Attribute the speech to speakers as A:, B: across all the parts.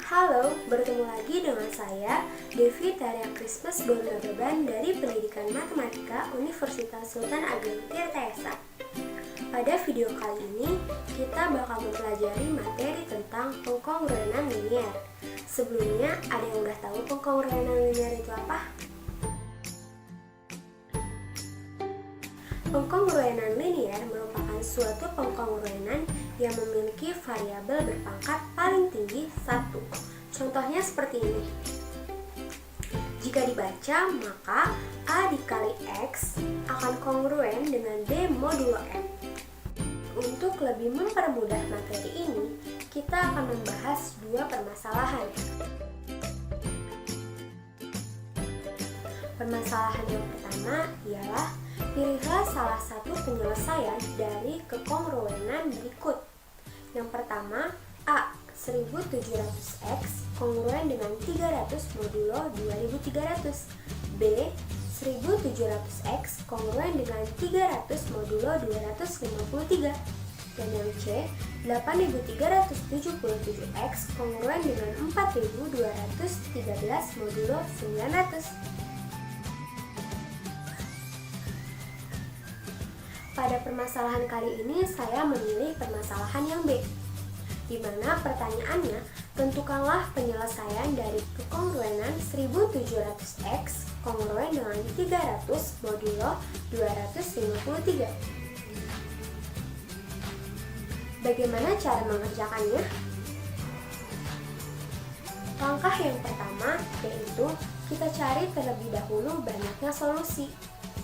A: Halo, bertemu lagi dengan saya, Devi Taria Christmas Beban dari Pendidikan Matematika Universitas Sultan Ageng Tirta. Pada video kali ini, kita bakal mempelajari materi tentang pengkongruenan linier. Sebelumnya, ada yang udah tahu pengkongruenan linier itu apa? Pengkongruenan linier merupakan suatu pengkongruenan yang memiliki variabel berpangkat paling tinggi 1. Contohnya seperti ini. Jika dibaca, maka A dikali X akan kongruen dengan D modulo M. Untuk lebih mempermudah materi ini, kita akan membahas dua permasalahan. Permasalahan yang pertama ialah pilihlah salah satu penyelesaian dari kekongruenan berikut. Yang pertama, A. 1700X kongruen dengan 300 modulo 2300. B. 1700X kongruen dengan 300 modulo 253. Dan yang C. 8377X kongruen dengan 4213 modulo 900. Pada permasalahan kali ini, saya memilih permasalahan yang B, di mana pertanyaannya, tentukanlah penyelesaian dari kekongruenan 1700X kongruen dengan 300 modulo 253. Bagaimana cara mengerjakannya? Langkah yang pertama yaitu kita cari terlebih dahulu banyaknya solusi.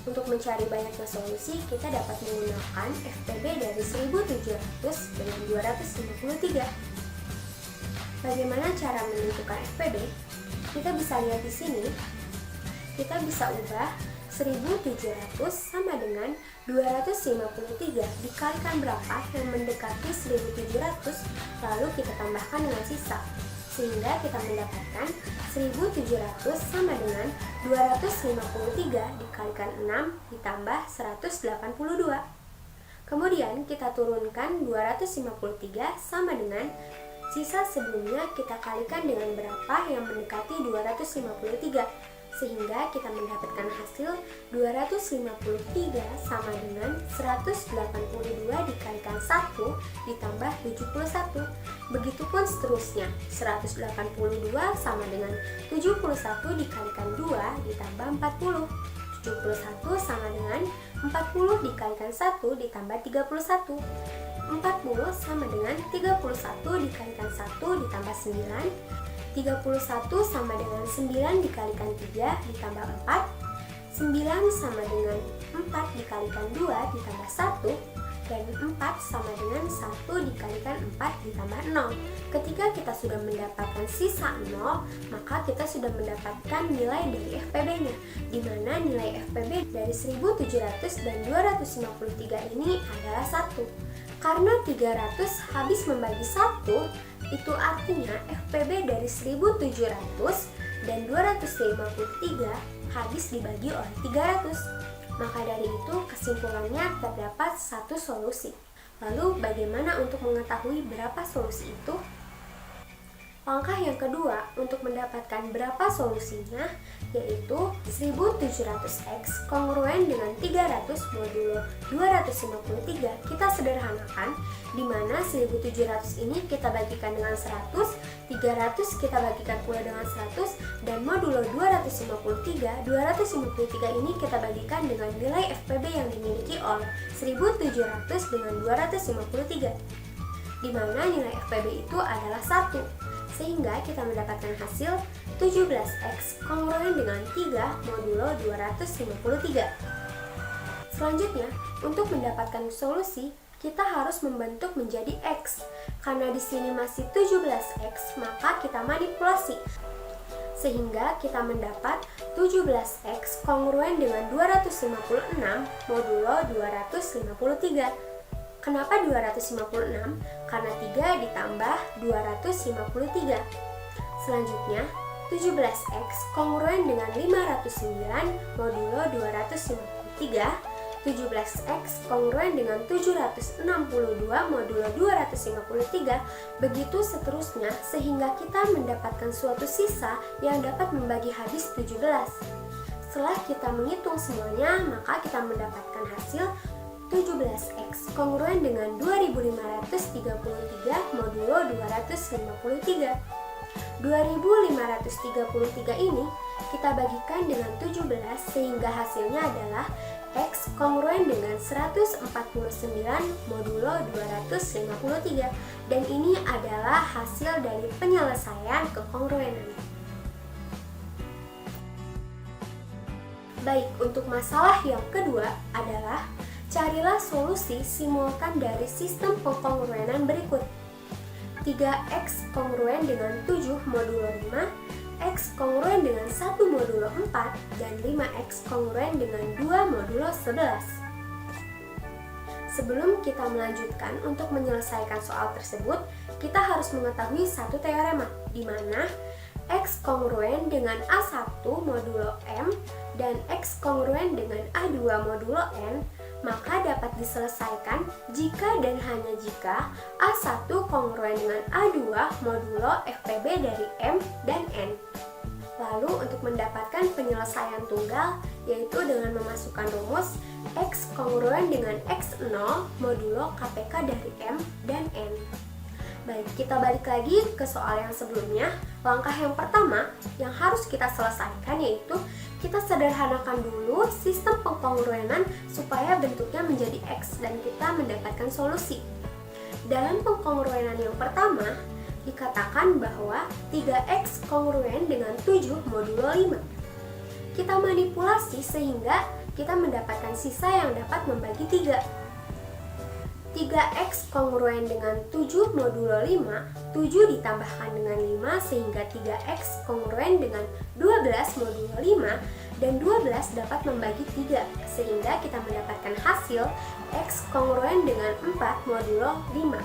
A: Untuk mencari banyaknya solusi, kita dapat menggunakan FPB dari 1700 dengan 253. Bagaimana cara menentukan FPB? Kita bisa lihat di sini. Kita bisa ubah 1700 sama dengan 253 dikalikan berapa yang mendekati 1700, lalu kita tambahkan dengan sisa. Sehingga kita mendapatkan 1700 sama dengan 253 dikalikan 6 ditambah 182. Kemudian kita turunkan 253 sama dengan sisa sebelumnya kita kalikan dengan berapa yang mendekati 253. Sehingga kita mendapatkan hasil 253 sama dengan 182 dikalikan 1 ditambah 71. Begitupun seterusnya, 182 sama dengan 71 dikalikan 2 ditambah 40. 71 sama dengan 40 dikalikan 1 ditambah 31. 40 sama dengan 31 dikalikan 1 ditambah 9. 31 sama dengan 9 dikalikan 3 ditambah 4. 9 sama dengan 4 dikalikan 2 ditambah 1. Dan 4 sama dengan 1 dikalikan 4 ditambah 0. Ketika kita sudah mendapatkan sisa 0, maka kita sudah mendapatkan nilai dari FPB-nya, di mana nilai FPB dari 1700 dan 253 ini adalah 1. Karena 300 habis membagi 1, itu artinya FPB dari 1700 dan 253 habis dibagi oleh 300. Maka dari itu kesimpulannya terdapat satu solusi. Lalu bagaimana untuk mengetahui berapa solusi itu? Langkah yang kedua untuk mendapatkan berapa solusinya yaitu 1700X kongruen dengan 300 modulo 253. Kita sederhanakan, di mana 1700 ini kita bagikan dengan 100, 300 kita bagikan pula dengan 100, dan modulo 253 ini kita bagikan dengan nilai FPB yang dimiliki oleh 1700 dengan 253, di mana nilai FPB itu adalah 1. Sehingga kita mendapatkan hasil 17X kongruen dengan 3 modulo 253. Selanjutnya, untuk mendapatkan solusi, kita harus membentuk menjadi X. Karena di sini masih 17X, maka kita manipulasi. Sehingga kita mendapat 17X kongruen dengan 256 modulo 253. Kenapa 256? Karena 3 ditambah 253. Selanjutnya, 17X kongruen dengan 509 modulo 253. 17X kongruen dengan 762 modulo 253, begitu seterusnya sehingga kita mendapatkan suatu sisa yang dapat membagi habis 17. Setelah kita menghitung semuanya, maka kita mendapatkan hasil 17X kongruen dengan 2533 modulo 253. 2533 ini kita bagikan dengan 17 sehingga hasilnya adalah X kongruen dengan 149 modulo 253, dan ini adalah hasil dari penyelesaian kekongruenan. Baik, untuk masalah yang kedua adalah carilah solusi simultan dari sistem pengkongruenan berikut. 3X kongruen dengan 7 modulo 5, X kongruen dengan 1 modulo 4, dan 5X kongruen dengan 2 modulo 11. Sebelum kita melanjutkan untuk menyelesaikan soal tersebut, kita harus mengetahui satu teorema, di mana X kongruen dengan A1 modulo M dan X kongruen dengan A2 modulo N, maka dapat diselesaikan jika dan hanya jika A1 kongruen dengan A2 modulo FPB dari M dan N. Lalu untuk mendapatkan penyelesaian tunggal, yaitu dengan memasukkan rumus X kongruen dengan X0 modulo KPK dari M dan N. Baik, kita balik lagi ke soal yang sebelumnya. Langkah yang pertama yang harus kita selesaikan yaitu kita sederhanakan dulu sistem pengkongruenan supaya bentuknya menjadi X dan kita mendapatkan solusi. Dalam pengkongruenan yang pertama, dikatakan bahwa 3X kongruen dengan 7 modulo 5. Kita manipulasi sehingga kita mendapatkan sisa yang dapat membagi 3. 3X kongruen dengan 7 modulo 5, 7 ditambahkan dengan 5 sehingga 3X kongruen dengan 12 modulo 5, dan 12 dapat membagi 3 sehingga kita mendapatkan hasil X kongruen dengan 4 modulo 5.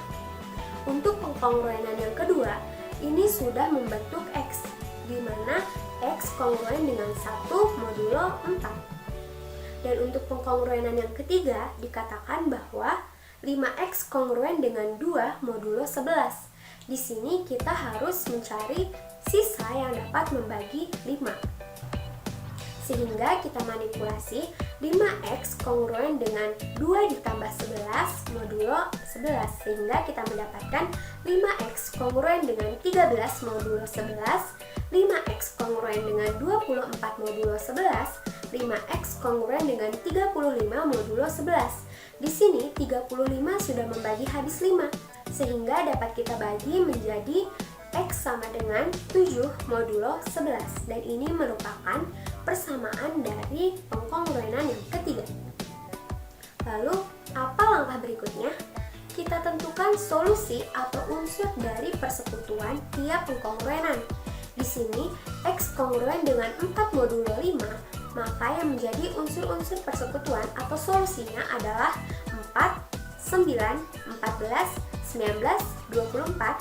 A: Untuk pengkongruenan yang kedua, ini sudah membentuk X, di mana X kongruen dengan 1 modulo 4. Dan untuk pengkongruenan yang ketiga, dikatakan bahwa 5X kongruen dengan 2 modulo 11. Di sini kita harus mencari sisa yang dapat membagi 5. Sehingga kita manipulasi 5X kongruen dengan 2 ditambah 11 modulo 11. Sehingga kita mendapatkan 5X kongruen dengan 13 modulo 11, 5X kongruen dengan 24 modulo 11, 5X kongruen dengan 35 modulo 11. Di sini 35 sudah membagi habis 5, sehingga dapat kita bagi menjadi X sama dengan 7 modulo 11, dan ini merupakan persamaan dari pengkongruenan yang ketiga. Lalu, apa langkah berikutnya? Kita tentukan solusi atau unsur dari persekutuan tiap pengkongruenan. Di sini, X kongruen dengan 4 modulo 5, maka yang menjadi unsur-unsur persekutuan atau solusinya adalah 4, 9, 14, 19, 24,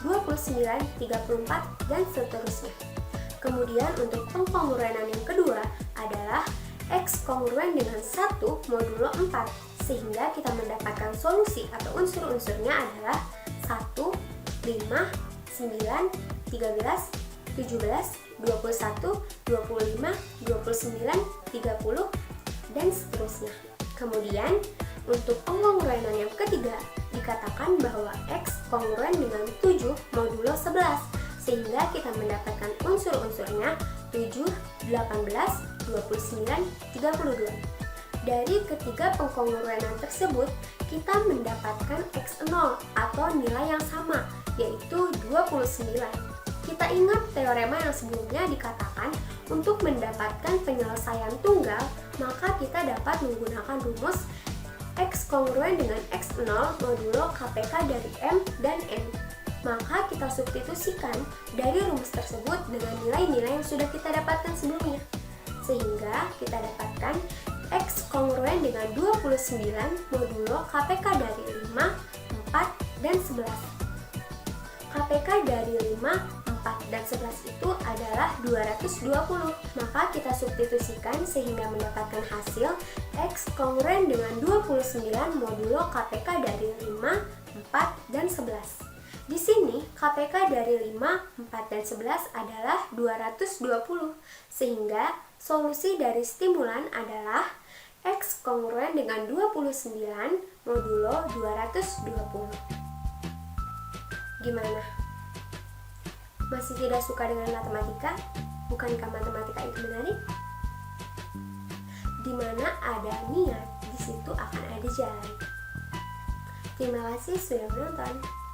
A: 29, 34, dan seterusnya. Kemudian untuk pengkongruenan yang kedua adalah X kongruen dengan 1 modulo 4, sehingga kita mendapatkan solusi atau unsur-unsurnya adalah 1, 5, 9, 13, 17, 21, 25, 29, 30, dan seterusnya. Kemudian, untuk pengkongruenan yang ketiga, dikatakan bahwa X kongruen dengan 7 modulo 11, sehingga kita mendapatkan unsur-unsurnya 7, 18, 29, 32. Dari ketiga pengkongruenan tersebut, kita mendapatkan X0 atau nilai yang sama, yaitu 29. Kita ingat teorema yang sebelumnya dikatakan untuk mendapatkan penyelesaian tunggal, maka kita dapat menggunakan rumus X kongruen dengan X0 modulo KPK dari M dan N. Maka kita substitusikan dari rumus tersebut dengan nilai-nilai yang sudah kita dapatkan sebelumnya. Sehingga kita dapatkan X kongruen dengan 29 modulo KPK dari 5, 4, dan 11. KPK dari 5, 4, dan 11 itu adalah 220. Maka kita substitusikan sehingga mendapatkan hasil X kongruen dengan 29 modulo KPK dari 5, 4, dan 11. Di sini KPK dari 5, 4, dan 11 adalah 220, sehingga solusi dari stimulan adalah X kongruen dengan 29 modulo 220. Gimana? Masih tidak suka dengan matematika? Bukankah matematika itu menarik? Di mana ada niat, di situ akan ada jalan. Terima kasih sudah menonton.